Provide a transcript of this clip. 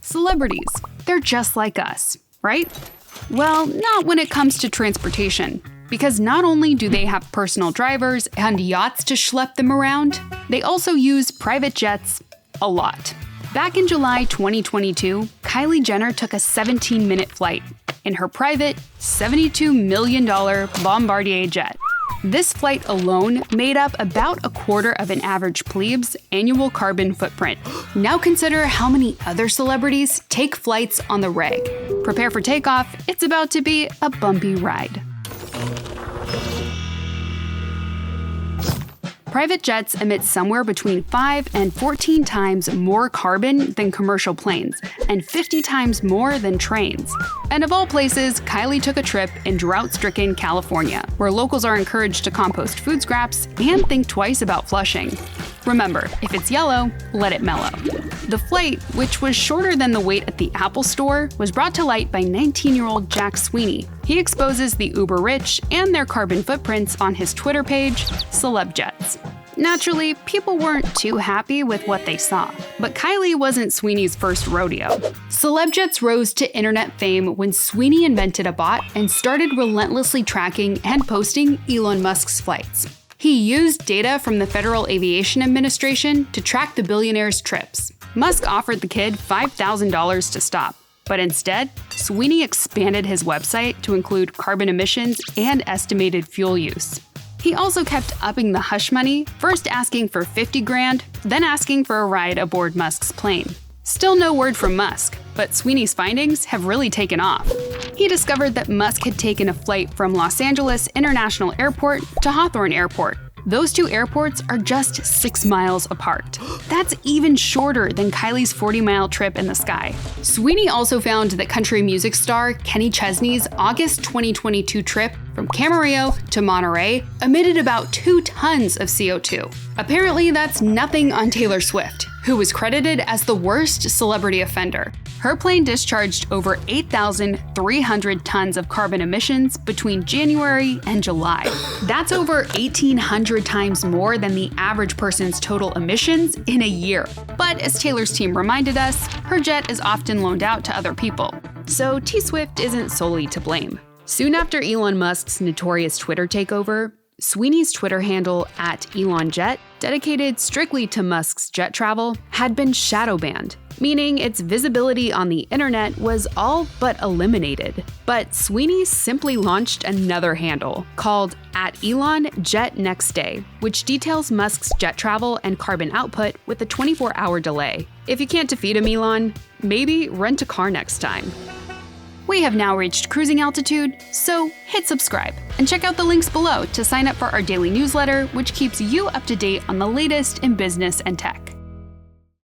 Celebrities. They're just like us, right? Well, not when it comes to transportation. Because not only do they have personal drivers and yachts to schlep them around, they also use private jets a lot. Back in July 2022, Kylie Jenner took a 17-minute flight in her private $72 million Bombardier jet. This flight alone made up about a quarter of an average plebe's annual carbon footprint. Now consider how many other celebrities take flights on the reg. Prepare for takeoff, it's about to be a bumpy ride. Private jets emit somewhere between 5 and 14 times more carbon than commercial planes, and 50 times more than trains. And of all places, Kylie took a trip in drought-stricken California, where locals are encouraged to compost food scraps and think twice about flushing. Remember, if it's yellow, let it mellow. The flight, which was shorter than the wait at the Apple Store, was brought to light by 19-year-old Jack Sweeney. He exposes the uber-rich and their carbon footprints on his Twitter page, Celebs. Naturally, people weren't too happy with what they saw. But Kylie wasn't Sweeney's first rodeo. Celebs rose to internet fame when Sweeney invented a bot and started relentlessly tracking and posting Elon Musk's flights. He used data from the Federal Aviation Administration to track the billionaire's trips. Musk offered the kid $5,000 to stop. But instead, Sweeney expanded his website to include carbon emissions and estimated fuel use. He also kept upping the hush money, first asking for $50,000, then asking for a ride aboard Musk's plane. Still no word from Musk, but Sweeney's findings have really taken off. He discovered that Musk had taken a flight from Los Angeles International Airport to Hawthorne Airport. Those two airports are just 6 miles apart. That's even shorter than Kylie's 40-mile trip in the sky. Sweeney also found that country music star Kenny Chesney's August 2022 trip from Camarillo to Monterey emitted about 2 tons of CO2. Apparently, that's nothing on Taylor Swift, who was credited as the worst celebrity offender. Her plane discharged over 8,300 tons of carbon emissions between January and July. That's over 1,800 times more than the average person's total emissions in a year. But as Taylor's team reminded us, her jet is often loaned out to other people. So T-Swift isn't solely to blame. Soon after Elon Musk's notorious Twitter takeover, Sweeney's Twitter handle @ElonJet, dedicated strictly to Musk's jet travel, had been shadow banned, meaning its visibility on the internet was all but eliminated. But Sweeney simply launched another handle called @ElonJetNextDay, which details Musk's jet travel and carbon output with a 24-hour delay. If you can't defeat him, Elon, maybe rent a car next time. We have now reached cruising altitude, so hit subscribe and check out the links below to sign up for our daily newsletter, which keeps you up to date on the latest in business and tech.